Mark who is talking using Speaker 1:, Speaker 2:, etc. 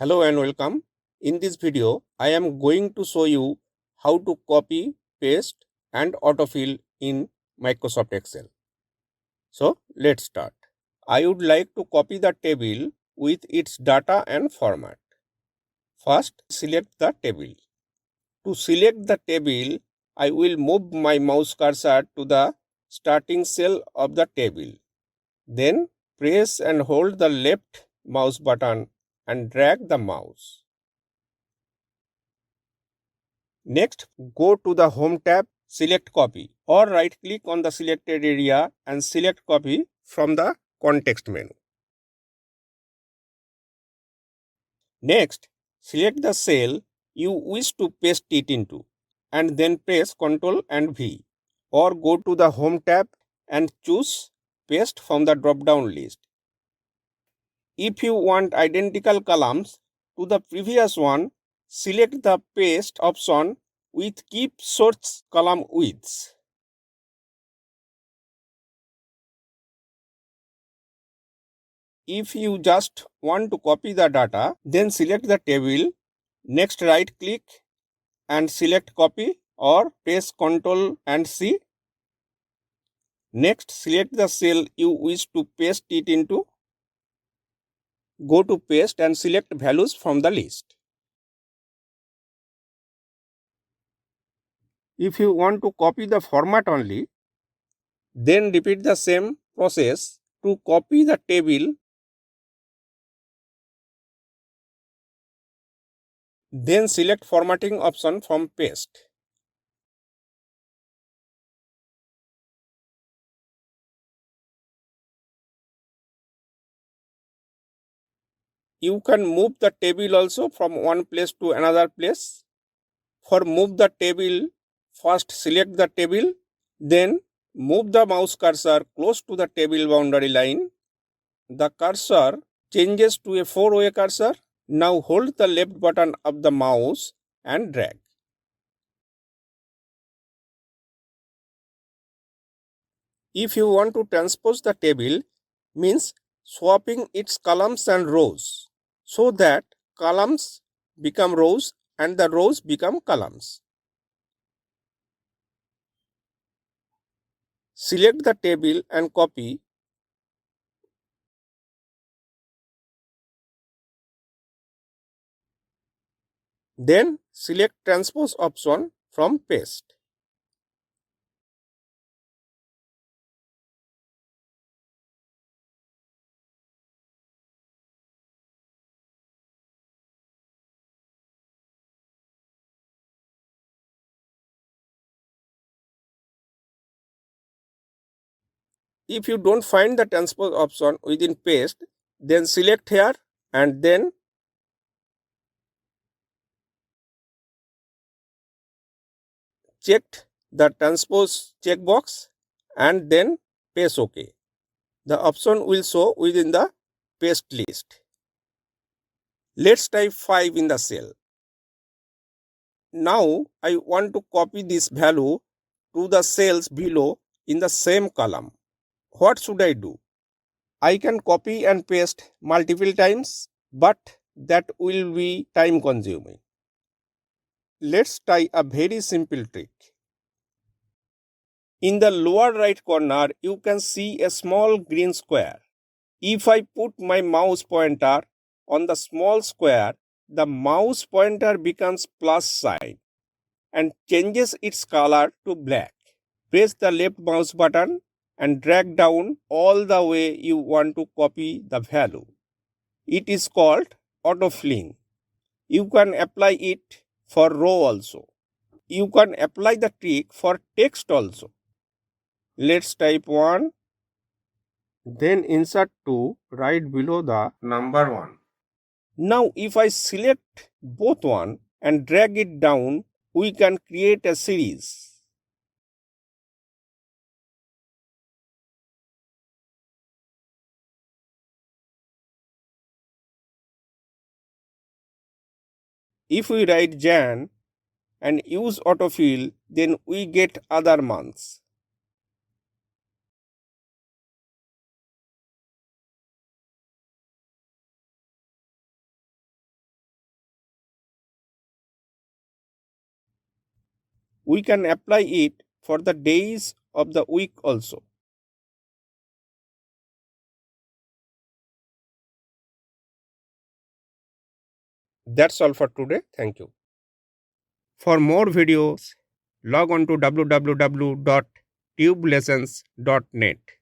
Speaker 1: Hello and welcome. In this video, I am going to show you how to copy, paste and autofill in Microsoft Excel. So let's start. I would like to copy the table with its data and format. First, select the table. To select the table, I will move my mouse cursor to the starting cell of the table. Then press and hold the left mouse button and drag the mouse. Next, go to the Home tab, select Copy, or right-click on the selected area and select Copy from the context menu. Next, select the cell you wish to paste it into and then press Ctrl and V, or go to the Home tab and choose Paste from the drop-down list. If you want identical columns to the previous one, select the Paste option with Keep Source Column Widths. If you just want to copy the data, then select the table. Next, right click and select copy or press Ctrl and C. Next, select the cell you wish to paste it into. Go to paste and select values from the list. If you want to copy the format only, then repeat the same process to copy the table. Then select formatting option from paste. You can move the table also from one place to another place. For move the table, first select the table, then move the mouse cursor close to the table boundary line. The cursor changes to a 4-way cursor. Now hold the left button of the mouse and drag. If you want to transpose the table, means swapping its columns and rows, so that columns become rows and the rows become columns. Select the table and copy. Then select transpose option from paste. If you don't find the transpose option within paste, then select here and then check the transpose checkbox and then press OK. The option will show within the paste list. Let's type 5 in the cell. Now I want to copy this value to the cells below in the same column. What should I do? I can copy and paste multiple times, but that will be time consuming. Let's try a very simple trick. In the lower right corner, you can see a small green square. If I put my mouse pointer on the small square, the mouse pointer becomes plus sign and changes its color to black. Press the left mouse button and drag down all the way you want to copy the value. It is called autofilling. You can apply it for row also. You can apply the trick for text also. Let's type 1, then insert 2 right below the number 1. Now if I select both one and drag it down, we can create a series. If we write Jan and use autofill, then we get other months. We can apply it for the days of the week also. That's all for today. Thank you. For more videos, log on to www.tubelessons.net.